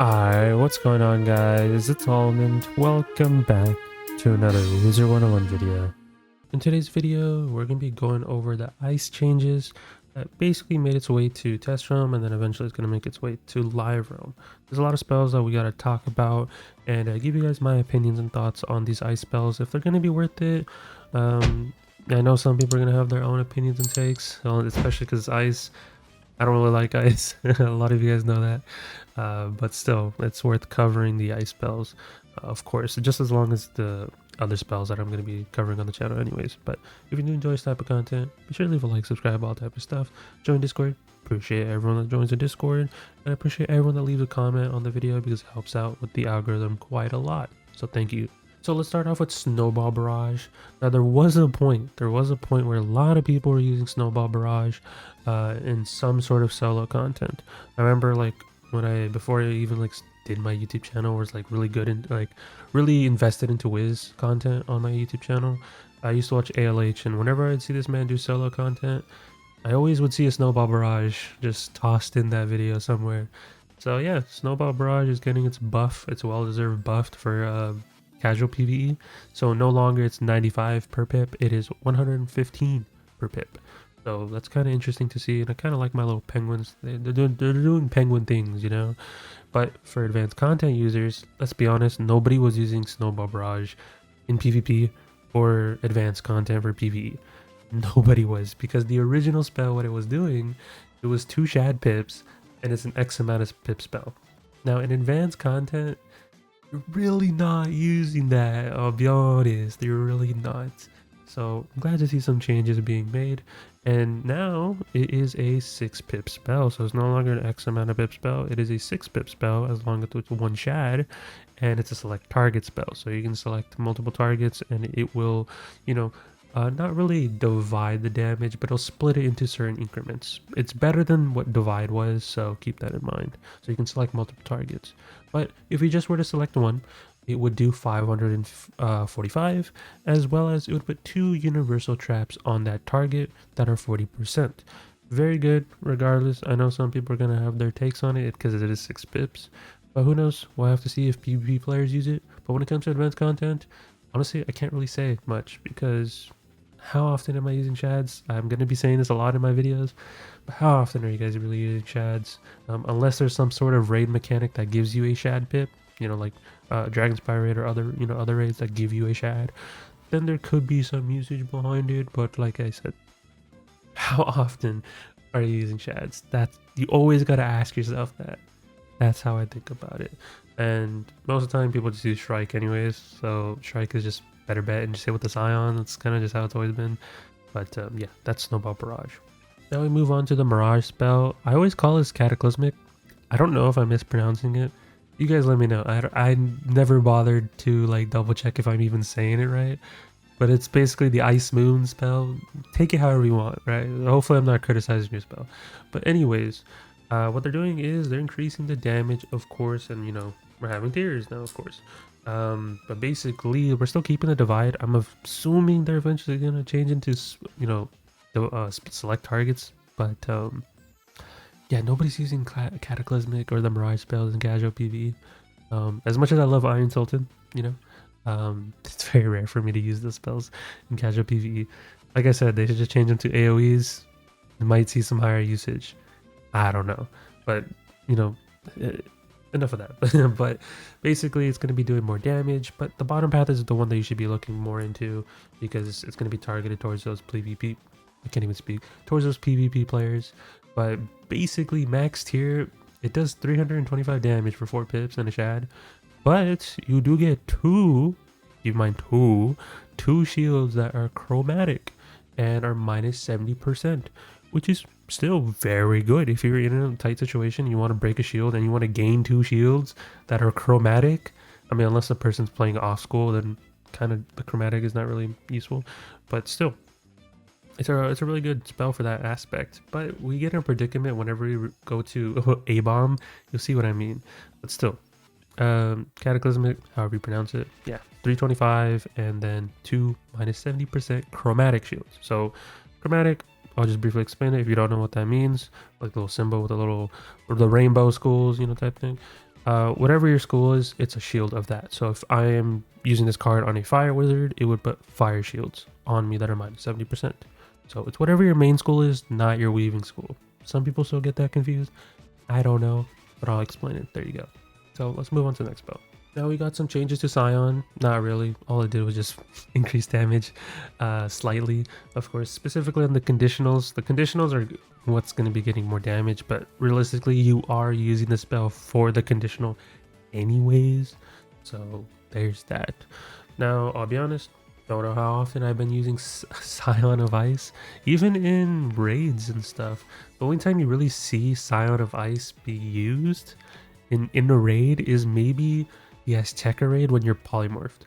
Alright, what's going on guys? It's Almond. Welcome back to another Wizard 101 video. In today's video, we're going to be going over the ice changes that basically made its way to Test Realm and then eventually it's going to make its way to Live Realm. There's a lot of spells that we got to talk about and give you guys my opinions and thoughts on these ice spells, if they're going to be worth it. I know some people are going to have their own opinions and takes, especially because ice. I don't really like ice. A lot of you guys know that. But still, it's worth covering the ice spells, of course, just as long as the other spells that I'm going to be covering on the channel anyways. But if you do enjoy this type of content, be sure to leave a like, subscribe, all type of stuff. Join Discord. Appreciate everyone that joins the Discord. And I appreciate everyone that leaves a comment on the video because it helps out with the algorithm quite a lot. So thank you. So let's start off with Snowball Barrage. Now there was a point where a lot of people were using Snowball Barrage in some sort of solo content. I remember like before I even like did my YouTube channel, was like really good and like really invested into Wiz content on my YouTube channel. I used to watch ALH, and whenever I'd see this man do solo content, I always would see a Snowball Barrage just tossed in that video somewhere. So yeah, Snowball Barrage is getting its buff, its well-deserved buff for casual PvE. So no longer it's 95 per pip, it is 115 per pip. So that's kind of interesting to see, and I kind of like my little penguins. They're doing penguin things, you know. But for advanced content users, let's be honest, nobody was using Snowball Barrage in PvP or advanced content for PvE. Nobody was, because the original spell, what it was doing, it was 2 shad pips, and it's an X amount of pip spell. Now in advanced content, you're really not using that. I'll be honest, you're really not. So I'm glad to see some changes being made, and now it is a 6 pip spell, so it's no longer an X amount of pip spell, it is a 6 pip spell as long as it's 1 shad, and it's a select target spell, so you can select multiple targets and it will, you know, not really divide the damage, but it'll split it into certain increments. It's better than what divide was, so keep that in mind. So you can select multiple targets, but if you just were to select one, it would do 545, as well as it would put 2 universal traps on that target that are 40%. Very good, regardless. I know some people are going to have their takes on it because it is 6 pips, but who knows? We'll have to see if PvP players use it. But when it comes to advanced content, honestly, I can't really say much, because how often am I using shads? I'm going to be saying this a lot in my videos, but how often are you guys really using shads? Unless there's some sort of raid mechanic that gives you a shad pip, you know, like Dragon's Pirate or other, you know, other raids that give you a shad, then there could be some usage behind it. But like I said, how often are you using shads? That's, you always got to ask yourself that. That's how I think about it. And most of the time people just use Shrike anyways, so Shrike is just better bet and just hit with the Scion. That's kind of just how it's always been. But yeah, that's Snowball Barrage. Now we move on to the Mirage spell. I always call this Cataclysmic. I don't know if I'm mispronouncing it. You guys let me know. I never bothered to like double check if I'm even saying it right. But it's basically the Ice Moon spell. Take it however you want, right? Hopefully I'm not criticizing your spell. But anyways, what they're doing is they're increasing the damage, of course, and you know, we're having tears now, of course. But basically we're still keeping the divide. I'm assuming they're eventually gonna change into, you know, the select targets, but yeah, nobody's using Cataclysmic or the Mirage spells in casual PvE. As much as I love Iron Sultan, you know, it's very rare for me to use those spells in casual PvE. Like I said, they should just change them to AoEs. You might see some higher usage. I don't know, but you know, enough of that. But basically it's going to be doing more damage, but the bottom path is the one that you should be looking more into, because it's going to be targeted towards those PvP, I can't even speak, towards those PvP players. But basically max tier, it does 325 damage for 4 pips and a shad, but you do get two shields that are chromatic and are minus 70%, which is still very good. If you're in a tight situation, you want to break a shield and you want to gain 2 shields that are chromatic. I mean, unless the person's playing off school, then kind of the chromatic is not really useful, but still, it's a really good spell for that aspect. But we get in a predicament whenever we go to A-bomb. You'll see what I mean. But still, Cataclysmic, however you pronounce it, yeah, 325 and then 2 minus 70% chromatic shields. So chromatic, I'll just briefly explain it if you don't know what that means. Like the little symbol with the little, or the rainbow skulls, you know, type thing. whatever your school is, it's a shield of that. So if I am using this card on a fire wizard, it would put fire shields on me that are minus 70%. So it's whatever your main school is, not your weaving school. Some people still get that confused. I don't know, but I'll explain it. There you go. So let's move on to the next spell. Now we got some changes to Scion. Not really. All it did was just increase damage slightly. Of course, specifically on the conditionals. The conditionals are what's going to be getting more damage, but realistically you are using the spell for the conditional anyways. So there's that. Now, I'll be honest, don't know how often I've been using Scion of Ice. Even in raids and stuff, the only time you really see Scion of Ice be used in the raid is maybe the Azteca raid when you're polymorphed.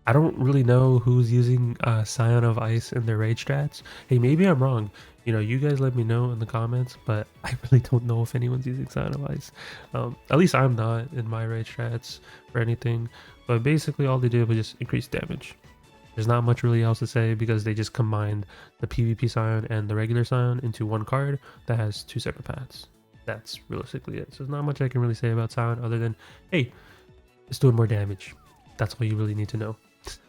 I don't really know who's using Scion of Ice in their raid strats. Hey, maybe I'm wrong. You know, you guys let me know in the comments, but I really don't know if anyone's using Scion of Ice. At least I'm not in my raid strats or anything. But basically all they did was just increase damage. There's not much really else to say because they just combined the PvP Scion and the regular Scion into one card that has two separate paths. That's realistically it. So there's not much I can really say about Scion other than, hey, it's doing more damage. That's all you really need to know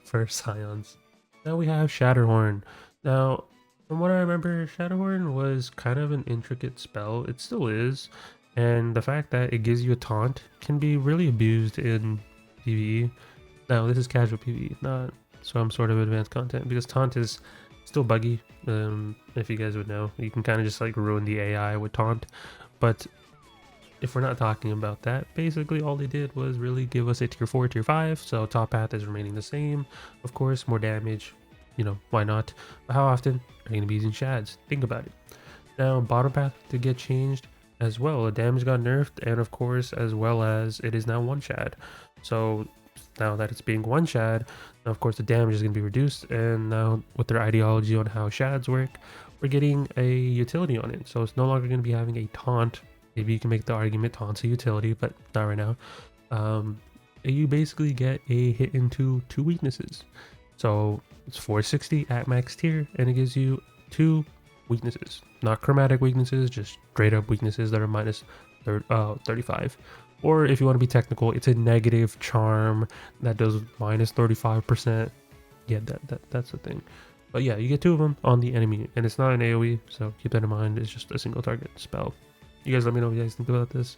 for Scions. Now we have Shatterhorn. Now, from what I remember, Shatterhorn was kind of an intricate spell. It still is. And the fact that it gives you a taunt can be really abused in PvE. Now, this is casual PvE, not some sort of advanced content, because taunt is still buggy. If you guys would know, you can kind of just like ruin the AI with taunt. But if we're not talking about that, basically all they did was really give us a tier 4, tier 5, so top path is remaining the same. Of course, more damage, you know, why not? But how often are you going to be using shads? Think about it. Now, bottom path to get changed as well. The damage got nerfed, and of course, as well as it is now one shad. So now that it's being one shad, now of course the damage is going to be reduced, and now with their ideology on how shads work, we're getting a utility on it. So it's no longer going to be having a taunt. Maybe you can make the argument taunt's a utility, but not right now. You basically get a hit into two weaknesses. So it's 460 at max tier, and it gives you two weaknesses. Not chromatic weaknesses, just straight up weaknesses that are minus 35. Or if you want to be technical, it's a negative charm that does minus 35%. Yeah, that's the thing. But yeah, you get two of them on the enemy, and it's not an AoE, so keep that in mind. It's just a single target spell. You guys let me know what you guys think about this.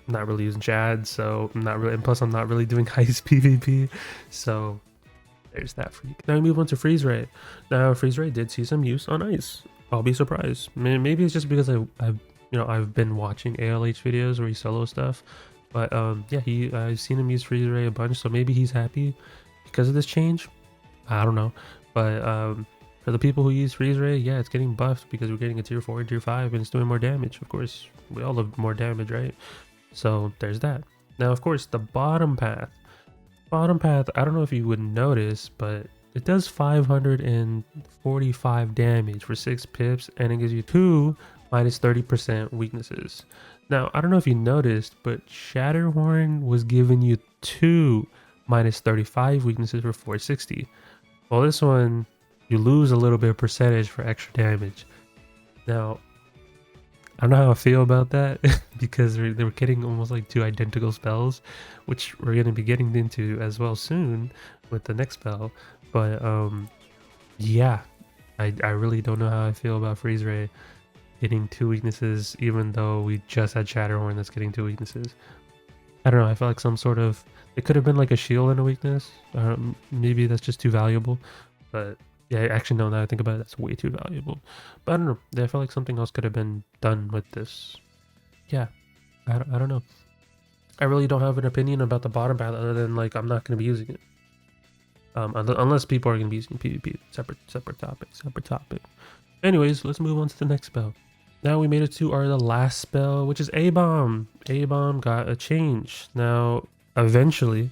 Not really using Chad, so I'm not really, and plus I'm not really doing heist PvP, so there's that for you. Now we move on to Freeze Ray. Now Freeze Ray did see some use on ice. I'll be surprised. Maybe it's just because I've been watching ALH videos where he solo stuff, but yeah, I've seen him use Freeze Ray a bunch, so maybe he's happy because of this change. I don't know, but for the people who use Freeze Ray, yeah, it's getting buffed because we're getting a tier 4 and tier 5 and it's doing more damage. Of course, we all love more damage, right? So there's that. Now, of course, the bottom path. Bottom path, I don't know if you would notice, but it does 545 damage for 6 pips, and it gives you 2 minus 30% weaknesses. Now, I don't know if you noticed, but Shatterhorn was giving you 2 minus 35 weaknesses for 460. Well, this one, you lose a little bit of percentage for extra damage. Now, I don't know how I feel about that because they were getting almost like 2 identical spells, which we're going to be getting into as well soon with the next spell. But yeah, I really don't know how I feel about Freeze Ray getting 2 weaknesses, even though we just had Shatterhorn that's getting 2 weaknesses. I don't know, I felt like some sort of, it could have been like a shield and a weakness. Maybe that's just too valuable, but yeah, actually no, now I think about it, that's way too valuable. But I don't know, I felt like something else could have been done with this. Yeah, I don't know. I really don't have an opinion about the bottom path other than like I'm not going to be using it. Unless people are going to be using PvP. Separate topic. Anyways, let's move on to the next spell. Now we made it to the last spell, which is A-Bomb. A-Bomb got a change. Now, eventually,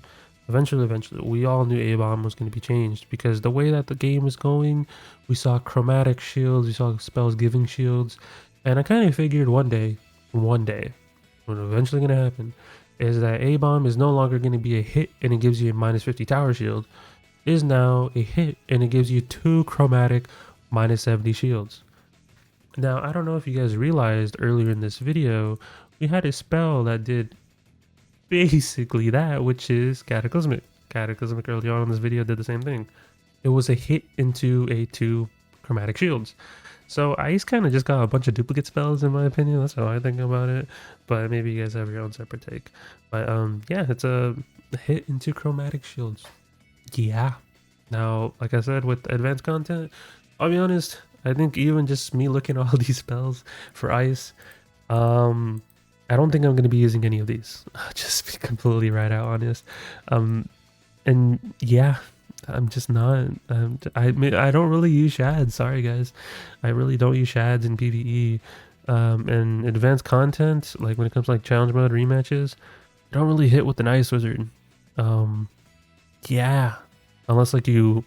we all knew A-Bomb was going to be changed because the way that the game was going, we saw chromatic shields, we saw spells giving shields, and I kind of figured one day, when eventually going to happen, is that A-Bomb is no longer going to be a hit and it gives you a minus 50 tower shield, it is now a hit and it gives you 2 chromatic minus 70 shields. Now, I don't know if you guys realized earlier in this video, we had a spell that did basically that, which is Cataclysmic. Cataclysmic earlier on in this video did the same thing. It was a hit into a 2 chromatic shields. So Ice kind of just got a bunch of duplicate spells in my opinion. That's how I think about it. But maybe you guys have your own separate take. But yeah, it's a hit into chromatic shields. Yeah. Now, like I said, with advanced content, I'll be honest, I think even just me looking at all these spells for Ice, I don't think I'm going to be using any of these. Just be completely right out honest. And yeah, I'm just not. I don't really use shads. Sorry guys, I really don't use shads in PvE. And advanced content, like when it comes to like challenge mode rematches, I don't really hit with an Ice Wizard. Yeah, unless like you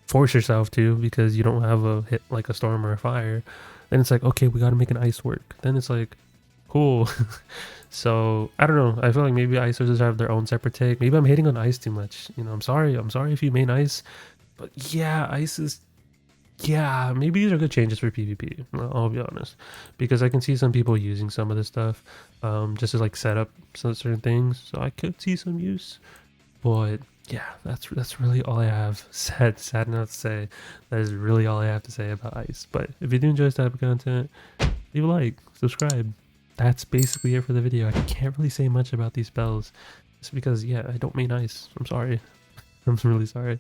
force yourself to because you don't have a hit like a storm or a fire, then it's like okay, we got to make an ice work. Then it's like cool. So I don't know. I feel like maybe ice wizards have their own separate take. Maybe I'm hating on ice too much. You know, I'm sorry. I'm sorry if you main ice, but yeah, ice is. Yeah, maybe these are good changes for PvP. I'll be honest, because I can see some people using some of this stuff, just to like set up some certain things. So I could see some use, but yeah, that's really all I have. Sad enough to say, that is really all I have to say about ice. But if you do enjoy this type of content, leave a like, subscribe. That's basically it for the video. I can't really say much about these spells. Just because, yeah, I don't main ice. I'm sorry. I'm really sorry.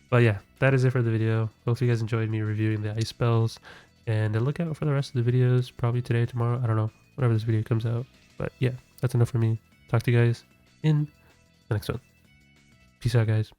But yeah, that is it for the video. Hope you guys enjoyed me reviewing the ice spells. And look out for the rest of the videos. Probably today, tomorrow. I don't know. Whenever this video comes out. But yeah, that's enough for me. Talk to you guys in the next one. Peace out, guys.